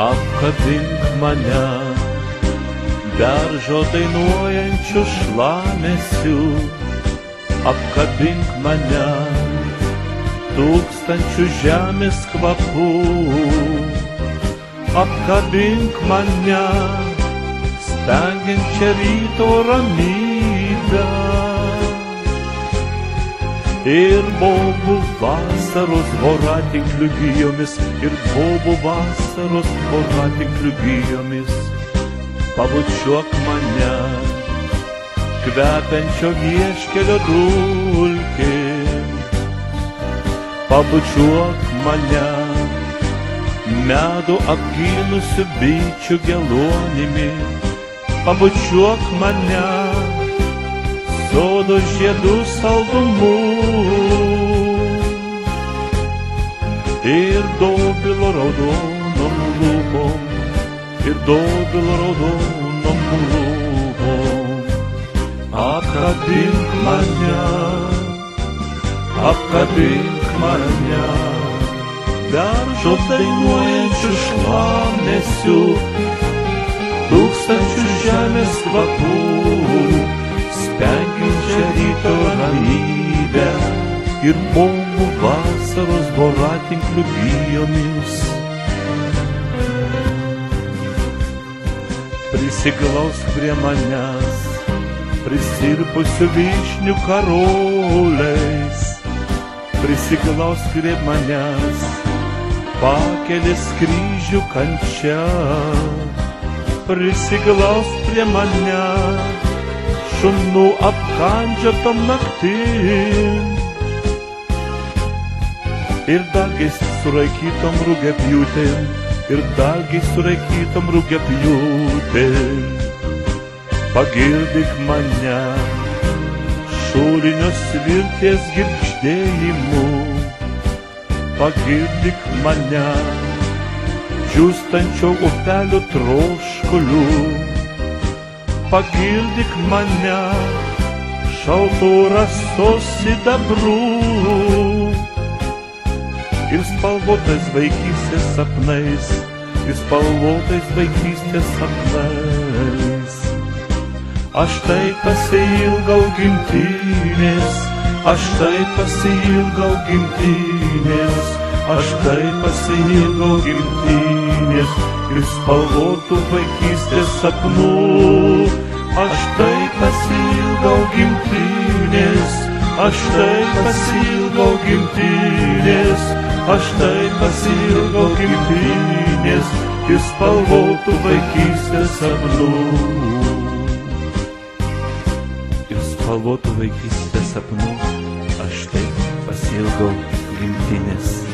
Apkabink mane beržo dainuojančių šlamesių, apkabink mane tūkstančių žemės kvapų, apkabink mane spengiančią ryto ramybę. Ir bobų vasaros voratinklių gijomis, ir bobų vasaros voratinklių gijomis, pabučiuok mane kvepiančio vieškelio dulkėm, pabučiuok mane medų apgynusių bičių geluonimi, pabučiuok mane sodo žiedų saldumu ir dobilo raudonom lūpom, ir dobilo raudonom lūpom. Apkabink mane, apkabink mane beržo dainuojančių šlamesių, tūkstančių žemės kvapų, spengiančią ryto ramybę ir bobų vasaros voratinklių gijomis. Prisiglausk prie manęs, prisirpusių vyšnių karoliais, prisiglausk prie manęs, pakelės kryžių kančia, prisiglausk prie manęs, šunų apkandžiotom naktim ir dalgiais suraikytom rugiapjūtėm, ir dalgiais suraikytom rugiapjūtėm. Pagirdyk mane šulinio svirties girgždėjimu, pagirdyk mane džiūstančio upelio troškuliu, pagirdyk mane šaltų rasos sidabrų ir spalvotais vaikystės sapnais, ir spalvotais vaikystės sapnais. Aš taip pasiilgau gimtinės, aš taip pasiilgau gimtinės, aš taip pasiilgau gimtinės ir spalvotų vaikystės sapnų. Aš taip pasiilgau gimtinės, aš taip pasiilgau gimtinės, aš taip pasiilgau gimtinės ir spalvotų vaikystės sapnų. Ir spalvotų vaikystės sapnų, aš taip pasiilgau gimtinės.